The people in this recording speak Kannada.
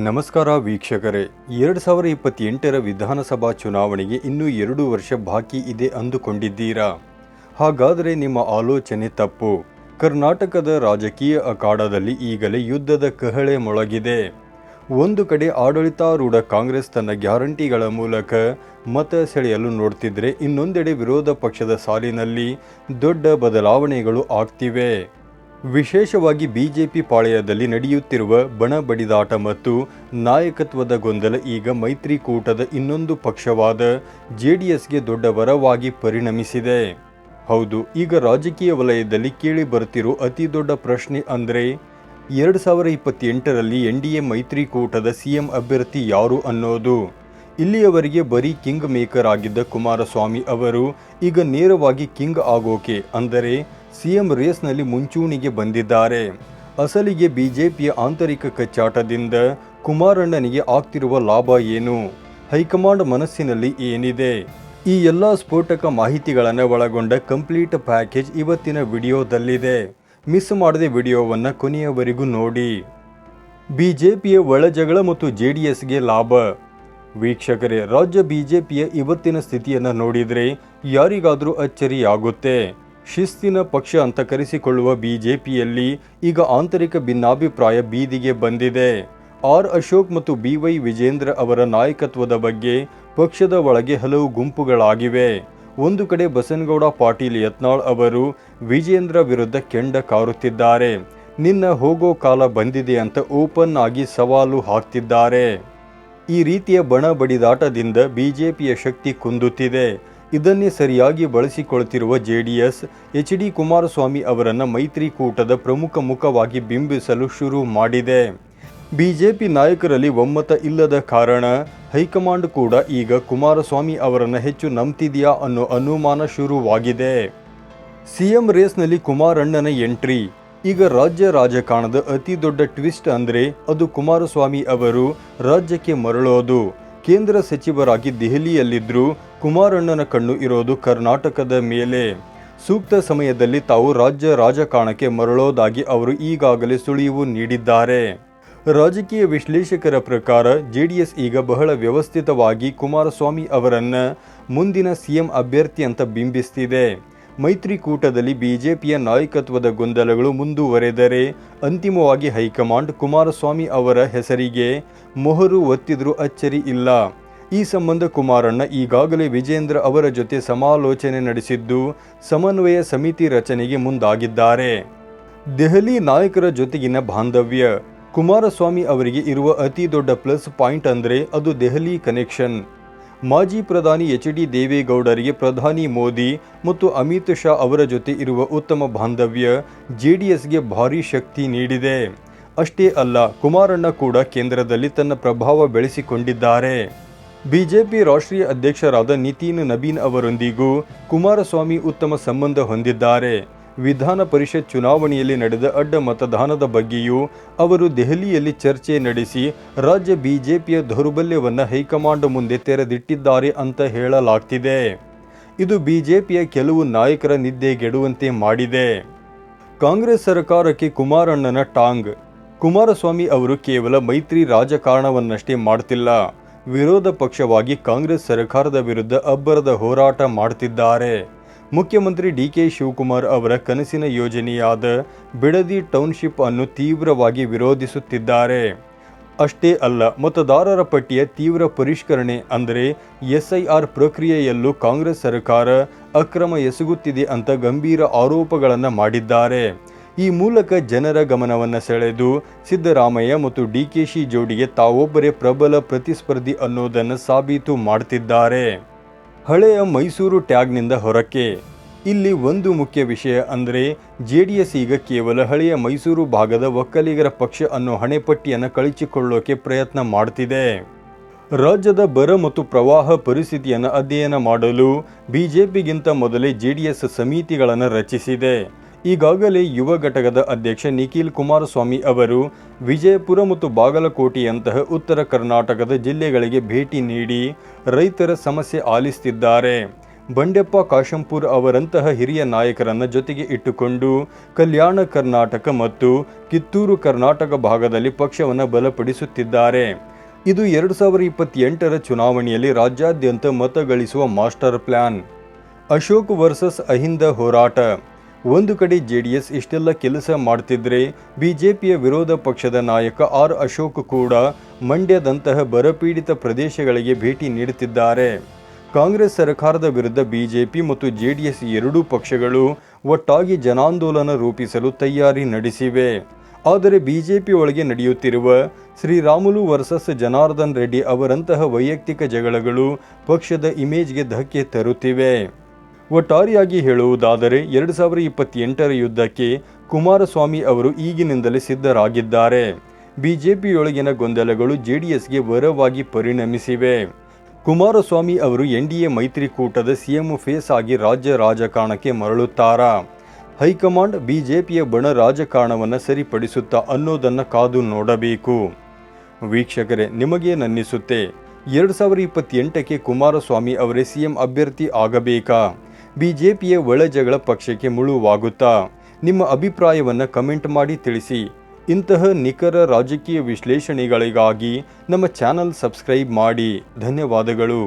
ನಮಸ್ಕಾರ ವೀಕ್ಷಕರೇ. 2028ರ ವಿಧಾನಸಭಾ ಚುನಾವಣೆಗೆ ಇನ್ನೂ 2 ವರ್ಷ ಬಾಕಿ ಇದೆ ಅಂದುಕೊಂಡಿದ್ದೀರಾ? ಹಾಗಾದರೆ ನಿಮ್ಮ ಆಲೋಚನೆ ತಪ್ಪು. ಕರ್ನಾಟಕದ ರಾಜಕೀಯ ಅಖಾಡದಲ್ಲಿ ಈಗಲೇ ಯುದ್ಧದ ಕಹಳೆ ಮೊಳಗಿದೆ. ಒಂದು ಕಡೆ ಆಡಳಿತಾರೂಢ ಕಾಂಗ್ರೆಸ್ ತನ್ನ ಗ್ಯಾರಂಟಿಗಳ ಮೂಲಕ ಮತ ಸೆಳೆಯಲು ನೋಡ್ತಿದ್ರೆ, ಇನ್ನೊಂದೆಡೆ ವಿರೋಧ ಪಕ್ಷದ ಸಾಲಿನಲ್ಲಿ ದೊಡ್ಡ ಬದಲಾವಣೆಗಳು ಆಗ್ತಿವೆ. ವಿಶೇಷವಾಗಿ ಬಿಜೆಪಿ ಪಾಳೆಯದಲ್ಲಿ ನಡೆಯುತ್ತಿರುವ ಬಣ ಬಡಿದಾಟ ಮತ್ತು ನಾಯಕತ್ವದ ಗೊಂದಲ ಈಗ ಮೈತ್ರಿಕೂಟದ ಇನ್ನೊಂದು ಪಕ್ಷವಾದ ಜೆಡಿಎಸ್ಗೆ ದೊಡ್ಡ ವರವಾಗಿ ಪರಿಣಮಿಸಿದೆ. ಹೌದು, ಈಗ ರಾಜಕೀಯ ವಲಯದಲ್ಲಿ ಕೇಳಿ ಬರುತ್ತಿರೋ ಅತಿ ದೊಡ್ಡ ಪ್ರಶ್ನೆ ಅಂದರೆ 2028ರಲ್ಲಿ ಎನ್ಡಿಎ ಮೈತ್ರಿಕೂಟದ ಸಿಎಂ ಅಭ್ಯರ್ಥಿ ಯಾರು ಅನ್ನೋದು. ಇಲ್ಲಿಯವರೆಗೆ ಬರೀ ಕಿಂಗ್ ಮೇಕರ್ ಆಗಿದ್ದ ಕುಮಾರಸ್ವಾಮಿ ಅವರು ಈಗ ನೇರವಾಗಿ ಕಿಂಗ್ ಆಗೋಕೆ ಅಂದರೆ ಸಿಎಂ ರೇಸ್ನಲ್ಲಿ ಮುಂಚೂಣಿಗೆ ಬಂದಿದ್ದಾರೆ. ಅಸಲಿಗೆ ಬಿಜೆಪಿಯ ಆಂತರಿಕ ಕಚ್ಚಾಟದಿಂದ ಕುಮಾರಣ್ಣನಿಗೆ ಆಗ್ತಿರುವ ಲಾಭ ಏನು? ಹೈಕಮಾಂಡ್ ಮನಸ್ಸಿನಲ್ಲಿ ಏನಿದೆ? ಈ ಎಲ್ಲ ಸ್ಫೋಟಕ ಮಾಹಿತಿಗಳನ್ನು ಒಳಗೊಂಡ ಕಂಪ್ಲೀಟ್ ಪ್ಯಾಕೇಜ್ ಇವತ್ತಿನ ವಿಡಿಯೋದಲ್ಲಿದೆ. ಮಿಸ್ ಮಾಡದೆ ವಿಡಿಯೋವನ್ನು ಕೊನೆಯವರೆಗೂ ನೋಡಿ. ಬಿಜೆಪಿಯ ಒಳಜಗಳ ಮತ್ತು ಜೆಡಿಎಸ್ಗೆ ಲಾಭ. ವೀಕ್ಷಕರೇ, ರಾಜ್ಯ ಬಿಜೆಪಿಯ ಇವತ್ತಿನ ಸ್ಥಿತಿಯನ್ನು ನೋಡಿದರೆ ಯಾರಿಗಾದರೂ ಅಚ್ಚರಿಯಾಗುತ್ತೆ. ಶಿಸ್ತಿನ ಪಕ್ಷ ಅಂತ ಕರೆಸಿಕೊಳ್ಳುವ ಬಿಜೆಪಿಯಲ್ಲಿ ಈಗ ಆಂತರಿಕ ಭಿನ್ನಾಭಿಪ್ರಾಯ ಬೀದಿಗೆ ಬಂದಿದೆ. ಆರ್ ಅಶೋಕ್ ಮತ್ತು ಬಿವೈ ವಿಜೇಂದ್ರ ಅವರ ನಾಯಕತ್ವದ ಬಗ್ಗೆ ಪಕ್ಷದ ಒಳಗೆ ಹಲವು ಗುಂಪುಗಳಾಗಿವೆ. ಒಂದು ಕಡೆ ಬಸನಗೌಡ ಪಾಟೀಲ್ ಯತ್ನಾಳ್ ಅವರು ವಿಜೇಂದ್ರ ವಿರುದ್ಧ ಕೆಂಡ ಕಾರುತ್ತಿದ್ದಾರೆ. ನಿನ್ನ ಹೋಗೋ ಕಾಲ ಬಂದಿದೆ ಅಂತ ಓಪನ್ ಆಗಿ ಸವಾಲು ಹಾಕ್ತಿದ್ದಾರೆ. ಈ ರೀತಿಯ ಬಣ ಬಡಿದಾಟದಿಂದ ಬಿಜೆಪಿಯ ಶಕ್ತಿ ಕುಂದುತ್ತಿದೆ. ಇದನ್ನೇ ಸರಿಯಾಗಿ ಬಳಸಿಕೊಳ್ತಿರುವ ಜೆಡಿಎಸ್ ಎಚ್.ಡಿ. ಕುಮಾರಸ್ವಾಮಿ ಅವರನ್ನು ಮೈತ್ರಿಕೂಟದ ಪ್ರಮುಖ ಮುಖವಾಗಿ ಬಿಂಬಿಸಲು ಶುರು ಮಾಡಿದೆ. ಬಿಜೆಪಿ ನಾಯಕರಲ್ಲಿ ಒಮ್ಮತ ಇಲ್ಲದ ಕಾರಣ ಹೈಕಮಾಂಡ್ ಕೂಡ ಈಗ ಕುಮಾರಸ್ವಾಮಿ ಅವರನ್ನು ಹೆಚ್ಚು ನಂಬ್ತಿದೆಯಾ ಅನ್ನೋ ಅನುಮಾನ ಶುರುವಾಗಿದೆ. ಸಿಎಂ ರೇಸ್ನಲ್ಲಿ ಕುಮಾರಣ್ಣನ ಎಂಟ್ರಿ. ಈಗ ರಾಜ್ಯ ರಾಜಕಾರಣದ ಅತಿ ದೊಡ್ಡ ಟ್ವಿಸ್ಟ್ ಅಂದರೆ ಅದು ಕುಮಾರಸ್ವಾಮಿ ಅವರು ರಾಜ್ಯಕ್ಕೆ ಮರಳೋದು. ಕೇಂದ್ರ ಸಚಿವರಾಗಿ ದೆಹಲಿಯಲ್ಲಿದ್ದರೂ ಕುಮಾರಣ್ಣನ ಕಣ್ಣು ಇರೋದು ಕರ್ನಾಟಕದ ಮೇಲೆ. ಸೂಕ್ತ ಸಮಯದಲ್ಲಿ ತಾವು ರಾಜ್ಯ ರಾಜಕಾರಣಕ್ಕೆ ಮರಳೋದಾಗಿ ಅವರು ಈಗಾಗಲೇ ಸುಳಿವು ನೀಡಿದ್ದಾರೆ. ರಾಜಕೀಯ ವಿಶ್ಲೇಷಕರ ಪ್ರಕಾರ ಜೆಡಿಎಸ್ ಈಗ ಬಹಳ ವ್ಯವಸ್ಥಿತವಾಗಿ ಕುಮಾರಸ್ವಾಮಿ ಅವರನ್ನ ಮುಂದಿನ ಸಿಎಂ ಅಭ್ಯರ್ಥಿ ಅಂತ ಬಿಂಬಿಸ್ತಿದೆ. ಮೈತ್ರಿಕೂಟದಲ್ಲಿ ಬಿಜೆಪಿಯ ನಾಯಕತ್ವದ ಗೊಂದಲಗಳು ಮುಂದುವರೆದರೆ ಅಂತಿಮವಾಗಿ ಹೈಕಮಾಂಡ್ ಕುಮಾರಸ್ವಾಮಿ ಅವರ ಹೆಸರಿಗೆ ಮೊಹರು ಒತ್ತಿದ್ರೂ ಅಚ್ಚರಿ ಇಲ್ಲ. ಈ ಸಂಬಂಧ ಕುಮಾರಣ್ಣ ಈಗಾಗಲೇ ವಿಜೇಂದ್ರ ಅವರ ಜೊತೆ ಸಮಾಲೋಚನೆ ನಡೆಸಿದ್ದು ಸಮನ್ವಯ ಸಮಿತಿ ರಚನೆಗೆ ಮುಂದಾಗಿದ್ದಾರೆ. ದೆಹಲಿ ನಾಯಕರ ಜೊತೆಗಿನ ಬಾಂಧವ್ಯ. ಕುಮಾರಸ್ವಾಮಿ ಅವರಿಗೆ ಇರುವ ಅತಿ ದೊಡ್ಡ ಪ್ಲಸ್ ಪಾಯಿಂಟ್ ಅಂದರೆ ಅದು ದೆಹಲಿ ಕನೆಕ್ಷನ್. ಮಾಜಿ ಪ್ರಧಾನಿ ಎಚ್.ಡಿ. ದೇವೇಗೌಡರಿಗೆ ಪ್ರಧಾನಿ ಮೋದಿ ಮತ್ತು ಅಮಿತ್ ಶಾ ಅವರ ಜೊತೆ ಇರುವ ಉತ್ತಮ ಬಾಂಧವ್ಯ ಜೆಡಿಎಸ್ಗೆ ಭಾರೀ ಶಕ್ತಿ ನೀಡಿದೆ. ಅಷ್ಟೇ ಅಲ್ಲ, ಕುಮಾರಣ್ಣ ಕೂಡ ಕೇಂದ್ರದಲ್ಲಿ ತನ್ನ ಪ್ರಭಾವ ಬೆಳೆಸಿಕೊಂಡಿದ್ದಾರೆ. ಬಿಜೆಪಿ ರಾಷ್ಟ್ರೀಯ ಅಧ್ಯಕ್ಷರಾದ ನಿತಿನ್ ನಬೀನ್ ಅವರೊಂದಿಗೂ ಕುಮಾರಸ್ವಾಮಿ ಉತ್ತಮ ಸಂಬಂಧ ಹೊಂದಿದ್ದಾರೆ. ವಿಧಾನ ಪರಿಷತ್ ಚುನಾವಣೆಯಲ್ಲಿ ನಡೆದ ಅಡ್ಡ ಮತದಾನದ ಬಗ್ಗೆಯೂ ಅವರು ದೆಹಲಿಯಲ್ಲಿ ಚರ್ಚೆ ನಡೆಸಿ ರಾಜ್ಯ ಬಿಜೆಪಿಯ ದೌರ್ಬಲ್ಯವನ್ನು ಹೈಕಮಾಂಡ್ ಮುಂದೆ ತೆರೆದಿಟ್ಟಿದ್ದಾರೆ ಅಂತ ಹೇಳಲಾಗ್ತಿದೆ. ಇದು ಬಿಜೆಪಿಯ ಕೆಲವು ನಾಯಕರ ನಿದ್ದೆಗೆಡುವಂತೆ ಮಾಡಿದೆ. ಕಾಂಗ್ರೆಸ್ ಸರ್ಕಾರಕ್ಕೆ ಕುಮಾರಣ್ಣನ ಟಾಂಗ್. ಕುಮಾರಸ್ವಾಮಿ ಅವರು ಕೇವಲ ಮೈತ್ರಿ ರಾಜಕಾರಣವನ್ನಷ್ಟೇ ಮಾಡ್ತಿಲ್ಲ, ವಿರೋಧ ಪಕ್ಷವಾಗಿ ಕಾಂಗ್ರೆಸ್ ಸರ್ಕಾರದ ವಿರುದ್ಧ ಅಬ್ಬರದ ಹೋರಾಟ ಮಾಡ್ತಿದ್ದಾರೆ. ಮುಖ್ಯಮಂತ್ರಿ ಡಿ.ಕೆ. ಶಿವಕುಮಾರ್ ಅವರ ಕನಸಿನ ಯೋಜನೆಯಾದ ಬಿಡದಿ ಟೌನ್ಶಿಪ್ ಅನ್ನು ತೀವ್ರವಾಗಿ ವಿರೋಧಿಸುತ್ತಿದ್ದಾರೆ. ಅಷ್ಟೇ ಅಲ್ಲ, ಮತದಾರರ ಪಟ್ಟಿಯ ತೀವ್ರ ಪರಿಷ್ಕರಣೆ ಅಂದರೆ ಎಸ್ಐಆರ್ ಪ್ರಕ್ರಿಯೆಯಲ್ಲೂ ಕಾಂಗ್ರೆಸ್ ಸರ್ಕಾರ ಅಕ್ರಮ ಎಸಗುತ್ತಿದೆ ಅಂತ ಗಂಭೀರ ಆರೋಪಗಳನ್ನು ಮಾಡಿದ್ದಾರೆ. ಈ ಮೂಲಕ ಜನರ ಗಮನವನ್ನು ಸೆಳೆದು ಸಿದ್ದರಾಮಯ್ಯ ಮತ್ತು ಡಿ.ಕೆ.ಶಿ ಜೋಡಿಗೆ ತಾವೊಬ್ಬರೇ ಪ್ರಬಲ ಪ್ರತಿಸ್ಪರ್ಧಿ ಅನ್ನೋದನ್ನು ಸಾಬೀತು ಮಾಡ್ತಿದ್ದಾರೆ. ಹಳೆಯ ಮೈಸೂರು ಟ್ಯಾಗ್ನಿಂದ ಹೊರಕ್ಕೆ. ಇಲ್ಲಿ ಒಂದು ಮುಖ್ಯ ವಿಷಯ ಅಂದರೆ ಜೆಡಿಎಸ್ ಈಗ ಕೇವಲ ಹಳೆಯ ಮೈಸೂರು ಭಾಗದ ಒಕ್ಕಲಿಗರ ಪಕ್ಷ ಅನ್ನೋ ಹಣೆಪಟ್ಟಿಯನ್ನು ಕಳಚಿಕೊಳ್ಳೋಕೆ ಪ್ರಯತ್ನ ಮಾಡ್ತಿದೆ. ರಾಜ್ಯದ ಬರ ಮತ್ತು ಪ್ರವಾಹ ಪರಿಸ್ಥಿತಿಯನ್ನು ಅಧ್ಯಯನ ಮಾಡಲು ಬಿಜೆಪಿಗಿಂತ ಮೊದಲೇ ಜೆಡಿಎಸ್ ಸಮಿತಿಗಳನ್ನು ರಚಿಸಿದೆ. ಈಗಾಗಲೇ ಯುವ ಘಟಕದ ಅಧ್ಯಕ್ಷ ನಿಖಿಲ್ ಕುಮಾರಸ್ವಾಮಿ ಅವರು ವಿಜಯಪುರ ಮತ್ತು ಬಾಗಲಕೋಟೆಯಂತಹ ಉತ್ತರ ಕರ್ನಾಟಕದ ಜಿಲ್ಲೆಗಳಿಗೆ ಭೇಟಿ ನೀಡಿ ರೈತರ ಸಮಸ್ಯೆ ಆಲಿಸುತ್ತಿದ್ದಾರೆ. ಬಂಡೆಪ್ಪ ಕಾಶಂಪುರ್ ಅವರಂತಹ ಹಿರಿಯ ನಾಯಕರನ್ನು ಜೊತೆಗೆ ಇಟ್ಟುಕೊಂಡು ಕಲ್ಯಾಣ ಕರ್ನಾಟಕ ಮತ್ತು ಕಿತ್ತೂರು ಕರ್ನಾಟಕ ಭಾಗದಲ್ಲಿ ಪಕ್ಷವನ್ನು ಬಲಪಡಿಸುತ್ತಿದ್ದಾರೆ. ಇದು 2028ರ ಚುನಾವಣೆಯಲ್ಲಿ ರಾಜ್ಯಾದ್ಯಂತ ಮತ ಗಳಿಸುವ master plan. Ashok versus Ahinda ಹೋರಾಟ. ಒಂದು ಕಡೆ ಜೆಡಿಎಸ್ ಇಷ್ಟೆಲ್ಲ ಕೆಲಸ ಮಾಡ್ತಿದ್ರೆ ಬಿಜೆಪಿಯ ವಿರೋಧ ಪಕ್ಷದ ನಾಯಕ ಆರ್ ಅಶೋಕ್ ಕೂಡ ಮಂಡ್ಯದಂತಹ ಬರಪೀಡಿತ ಪ್ರದೇಶಗಳಿಗೆ ಭೇಟಿ ನೀಡುತ್ತಿದ್ದಾರೆ. ಕಾಂಗ್ರೆಸ್ ಸರ್ಕಾರದ ವಿರುದ್ಧ ಬಿಜೆಪಿ ಮತ್ತು ಜೆಡಿಎಸ್ ಎರಡೂ ಪಕ್ಷಗಳು ಒಟ್ಟಾಗಿ ಜನಾಂದೋಲನ ರೂಪಿಸಲು ತಯಾರಿ ನಡೆಸಿವೆ. ಆದರೆ ಬಿಜೆಪಿ ಒಳಗೆ ನಡೆಯುತ್ತಿರುವ ಶ್ರೀರಾಮುಲು ವರ್ಸಸ್ ಜನಾರ್ದನ್ ರೆಡ್ಡಿ ಅವರಂತಹ ವೈಯಕ್ತಿಕ ಜಗಳಗಳು ಪಕ್ಷದ ಇಮೇಜ್ಗೆ ಧಕ್ಕೆ ತರುತ್ತಿವೆ. ಒಟ್ಟಾರೆಯಾಗಿ ಹೇಳುವುದಾದರೆ 2028ರ ಯುದ್ಧಕ್ಕೆ ಕುಮಾರಸ್ವಾಮಿ ಅವರು ಈಗಿನಿಂದಲೇ ಸಿದ್ಧರಾಗಿದ್ದಾರೆ. ಬಿಜೆಪಿಯೊಳಗಿನ ಗೊಂದಲಗಳು ಜೆಡಿಎಸ್ಗೆ ವರವಾಗಿ ಪರಿಣಮಿಸಿವೆ. ಕುಮಾರಸ್ವಾಮಿ ಅವರು ಎನ್ಡಿಎ ಮೈತ್ರಿಕೂಟದ ಸಿಎಂ ಫೇಸ್ ಆಗಿ ರಾಜ್ಯ ರಾಜಕಾರಣಕ್ಕೆ ಮರಳುತ್ತಾರಾ? ಹೈಕಮಾಂಡ್ ಬಿಜೆಪಿಯ ಬಣ ರಾಜಕಾರಣವನ್ನು ಸರಿಪಡಿಸುತ್ತಾ ಅನ್ನೋದನ್ನು ಕಾದು ನೋಡಬೇಕು. ವೀಕ್ಷಕರೇ, ನಿಮಗೇನನ್ನಿಸುತ್ತೆ? 2028ಕ್ಕೆ ಕುಮಾರಸ್ವಾಮಿ ಅವರೇ ಸಿಎಂ ಅಭ್ಯರ್ಥಿ ಆಗಬೇಕಾ? ಬಿಜೆಪಿಯ ಒಳಜಗಳ ಪಕ್ಷಕ್ಕೆ ಮುಳುವಾಗುತ್ತಾ? ನಿಮ್ಮ ಅಭಿಪ್ರಾಯವನ್ನು ಕಮೆಂಟ್ ಮಾಡಿ ತಿಳಿಸಿ. ಇಂತಹ ನಿಖರ ರಾಜಕೀಯ ವಿಶ್ಲೇಷಣೆಗಳಿಗಾಗಿ ನಮ್ಮ ಚಾನಲ್ ಸಬ್ಸ್ಕ್ರೈಬ್ ಮಾಡಿ. ಧನ್ಯವಾದಗಳು.